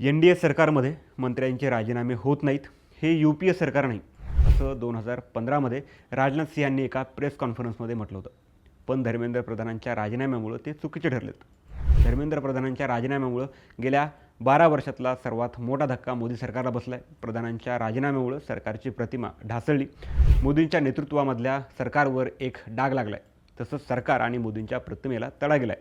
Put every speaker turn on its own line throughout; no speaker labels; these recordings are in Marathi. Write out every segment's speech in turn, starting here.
NDA सरकारमध्ये मंत्र्यांचे राजीनामे होत नाहीत, हे UPA सरकार नाही, असं 2015मध्ये राजनाथ सिंह यांनी एका प्रेस कॉन्फरन्समध्ये म्हटलं होतं. पण धर्मेंद्र प्रधानांच्या राजीनाम्यामुळे ते चुकीचे ठरलेत. धर्मेंद्र प्रधानांच्या राजीनाम्यामुळे गेल्या 12 वर्षातला सर्वात मोठा धक्का मोदी सरकारला बसलाय. प्रधानांच्या राजीनाम्यामुळे सरकारची प्रतिमा ढासळली. मोदींच्या नेतृत्वामधल्या सरकारवर एक डाग लागलाय. तसंच सरकार आणि मोदींच्या प्रतिमेला तडा गेलाय.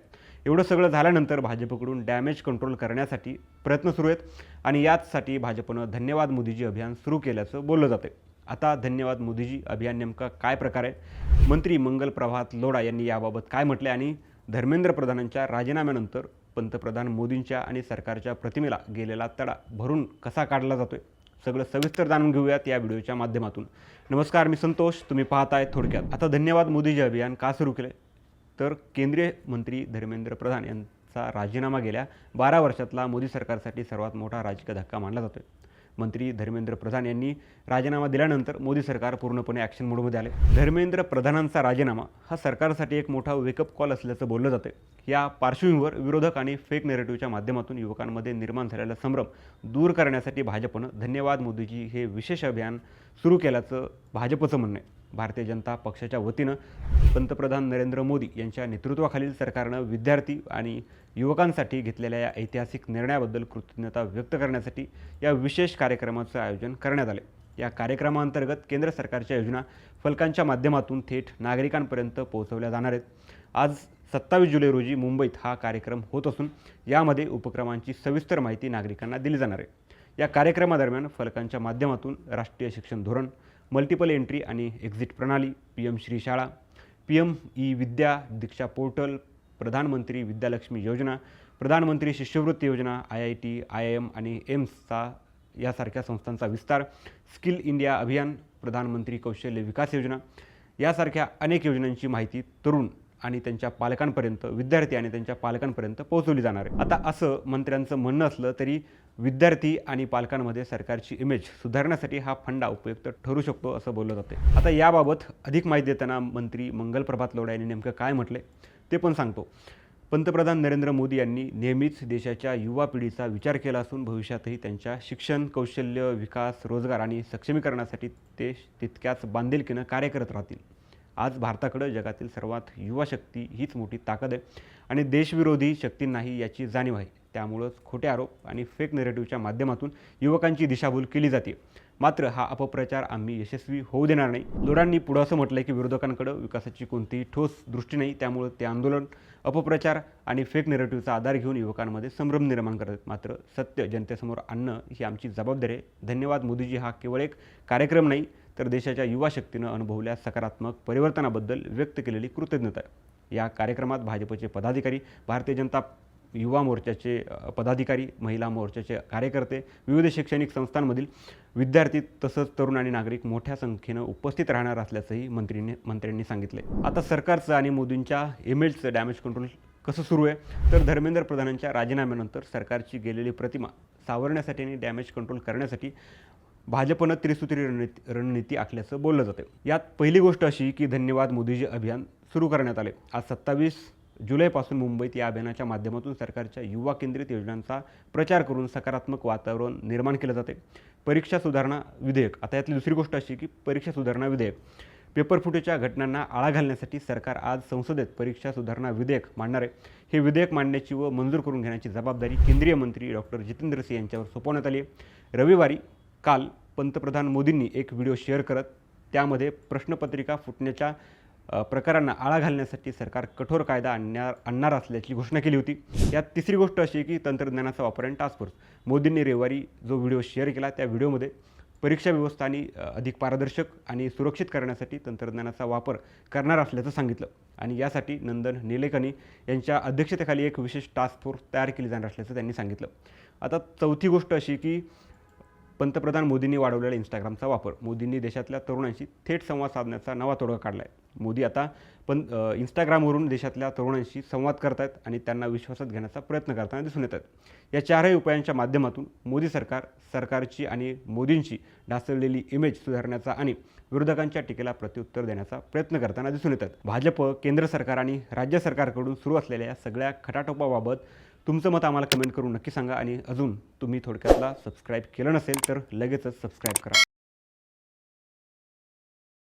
एवढं सगळं झाल्यानंतर भाजपकडून डॅमेज कंट्रोल करण्यासाठी प्रयत्न सुरू आहेत आणि याचसाठी भाजपनं धन्यवाद मोदीजी अभियान सुरू केल्याचं बोललं जाते. आता धन्यवाद मोदीजी अभियान नेमका काय प्रकार आहे, मंत्री मंगल प्रभात लोढा यांनी याबाबत काय म्हटले आणि धर्मेंद्र प्रधानांच्या राजीनाम्यानंतर पंतप्रधान मोदींच्या आणि सरकारच्या प्रतिमेला गेलेला तडा भरून कसा काढला जातोय, सगळं सविस्तर जाणून घेऊयात या व्हिडिओच्या माध्यमातून. नमस्कार, मी संतोष, तुम्ही पाहताय थोडक्यात. आता धन्यवाद मोदीजी अभियान का सुरू केले, तर केंद्रीय मंत्री धर्मेंद्र प्रधान यांचा राजीनामा गेल्या 12 वर्षातला मोदी सरकारसाठी सर्वात मोठा राजकीय धक्का मानला जातोय. मंत्री धर्मेंद्र प्रधान यांनी राजीनामा दिल्यानंतर मोदी सरकार पूर्णपणे ॲक्शन मोडमध्ये आले. धर्मेंद्र प्रधानांचा राजीनामा हा सरकारसाठी एक मोठा वेकअप कॉल असल्याचं बोललं जातं. या पार्श्वभूमीवर विरोधक आणि फेक नेरेटिव्हच्या माध्यमातून युवकांमध्ये निर्माण झालेला संभ्रम दूर करण्यासाठी भाजपनं धन्यवाद मोदीजी हे विशेष अभियान सुरू केल्याचं भाजपचं म्हणणं आहे. भारतीय जनता पक्षाच्या वतीनं पंतप्रधान नरेंद्र मोदी यांच्या नेतृत्वाखालील सरकारनं विद्यार्थी आणि युवकांसाठी घेतलेल्या या ऐतिहासिक निर्णयाबद्दल कृतज्ञता व्यक्त करण्यासाठी या विशेष कार्यक्रमाचं आयोजन करण्यात आले. या कार्यक्रमाअंतर्गत केंद्र सरकारच्या योजना फलकांच्या माध्यमातून थेट नागरिकांपर्यंत पोहोचवल्या जाणार आहेत. आज 27 जुलै रोजी मुंबईत हा कार्यक्रम होत असून यामध्ये उपक्रमांची सविस्तर माहिती नागरिकांना दिली जाणार आहे. या कार्यक्रमादरम्यान फलकांच्या माध्यमातून राष्ट्रीय शिक्षण धोरण, मल्टिपल एंट्री आणि एक्झिट प्रणाली, PM श्री शाळा, PM ई-विद्या, दीक्षा पोर्टल, प्रधानमंत्री विद्यालक्ष्मी योजना, प्रधानमंत्री शिष्यवृत्ती योजना, IIT, IIM आणि एम्सचा यासारख्या संस्थांचा विस्तार, स्किल इंडिया अभियान, प्रधानमंत्री कौशल्य विकास योजना यासारख्या अनेक योजनांची माहिती तरुण आणि त्यांच्या पालकांपर्यंत, विद्यार्थी आणि त्यांच्या पालकांपर्यंत पोहोचवली जाणार आहे. आता असं मंत्र्यांचं म्हणणं असलं तरी विद्यार्थी आणि पालकांमध्ये सरकारची इमेज सुधारण्यासाठी हा फंडा उपयुक्त ठरू शकतो असं बोललं जाते. आता याबाबत अधिक माहिती देताना मंत्री मंगल प्रभात लोढा यांनी नेमकं काय म्हटले ते पण सांगतो. पंतप्रधान नरेंद्र मोदी यांनी नेहमीच देशाच्या युवा पिढीचा विचार केला असून भविष्यातही त्यांच्या शिक्षण, कौशल्य विकास, रोजगार आणि सक्षमीकरणासाठी ते तितक्याच बांधिलकीनं कार्य करत राहतील. आज भारताकडे जगातील सर्वात युवा शक्ती हीच मोठी ताकद आहे आणि देशविरोधी शक्तींनाही याची जाणीव आहे. त्यामुळंच खोटे आरोप आणि फेक नेरेटिव्हच्या माध्यमातून युवकांची दिशाभूल केली जाते. मात्र हा अपप्रचार आम्ही यशस्वी होऊ देणार नाही. लोढांनी पुढं असं म्हटलंय की विरोधकांकडे विकासाची कोणतीही ठोस दृष्टी नाही, त्यामुळे ते आंदोलन, अपप्रचार आणि फेक नेरेटिव्हचा आधार घेऊन युवकांमध्ये संभ्रम निर्माण करतात. मात्र सत्य जनतेसमोर आणणं ही आमची जबाबदारी आहे. धन्यवाद मोदीजी हा केवळ एक कार्यक्रम नाही, तर देशाच्या युवा शक्तीनं अनुभवल्या सकारात्मक परिवर्तनाबद्दल व्यक्त केलेली कृतज्ञता आहे. या कार्यक्रमात भाजपचे पदाधिकारी, भारतीय जनता युवा मोर्चाचे पदाधिकारी, महिला मोर्चाचे कार्यकर्ते, विविध शैक्षणिक संस्थांमधील विद्यार्थी तसंच तरुण आणि नागरिक मोठ्या संख्येनं उपस्थित राहणार असल्याचंही मंत्र्यांनी सांगितले. आता सरकारचं आणि मोदींच्या इमेजचं डॅमेज कंट्रोल कसं सुरू आहे, तर धर्मेंद्र प्रधानांच्या राजीनाम्यानंतर सरकारची गेलेली प्रतिमा सावरण्यासाठी आणि डॅमेज कंट्रोल करण्यासाठी भाजपनं त्रिसूत्री रणनीती आखल्याचं बोललं जातं. यात पहिली गोष्ट अशी की धन्यवाद मोदीजी अभियान सुरू करण्यात आले. आज 27 जुलैपासून मुंबईत या अभियानाच्या माध्यमातून सरकारच्या युवा केंद्रित योजनांचा प्रचार करून सकारात्मक वातावरण निर्माण केलं जाते. परीक्षा सुधारणा विधेयक, आता यातली दुसरी गोष्ट अशी की परीक्षा सुधारणा विधेयक, पेपरफुटीच्या घटनांना आळा घालण्यासाठी सरकार आज संसदेत परीक्षा सुधारणा विधेयक मांडणार आहे. हे विधेयक मांडण्याची व मंजूर करून घेण्याची जबाबदारी केंद्रीय मंत्री डॉक्टर जितेंद्र सिंह यांच्यावर सोपवण्यात आली आहे. रविवारी काल पंतप्रधान मोदींनी एक व्हिडिओ शेअर करत त्यामध्ये प्रश्नपत्रिका फुटण्याच्या प्रकारांना आळा घालण्यासाठी सरकार कठोर कायदा आणणार असल्याची घोषणा केली होती. यात तिसरी गोष्ट अशी की तंत्रज्ञानाचा वापर आणि टास्क फोर्स. मोदींनी रविवारी जो व्हिडिओ शेअर केला त्या व्हिडिओमध्ये परीक्षा व्यवस्था आणि अधिक पारदर्शक आणि सुरक्षित करण्यासाठी तंत्रज्ञानाचा वापर करणार असल्याचं सांगितलं आणि यासाठी नंदन निलेकणी यांच्या अध्यक्षतेखाली एक विशेष टास्क फोर्स तयार केली जाणार असल्याचं त्यांनी सांगितलं. आता चौथी गोष्ट अशी की पंतप्रधान मोदींनी वाढवलेला इंस्टाग्रामचा वापर. मोदींनी देशातल्या तरुणांशी थेट संवाद साधण्याचा नवा तोडगा काढला आहे. मोदी आता इंस्टाग्रामवरून देशातल्या तरुणांशी संवाद करत आहेत आणि त्यांना विश्वासात घेण्याचा प्रयत्न करताना दिसून येत आहेत. या चारही उपायांच्या माध्यमातून मोदी सरकारची आणि मोदींची ढासळलेली इमेज सुधारण्याचा आणि विरोधकांच्या टीकेला प्रत्युत्तर देण्याचा प्रयत्न करताना दिसून येतात. भाजप, केंद्र सरकार आणि राज्य सरकारकडून सुरू असलेल्या या सगळ्या खटाटोपाबाबत तुमचं मत आम्हाला कमेंट करून नक्की सांगा आणि अजून तुम्ही थोडक्यातला सबस्क्राईब केलं नसेल तर लगेचच सबस्क्राईब करा.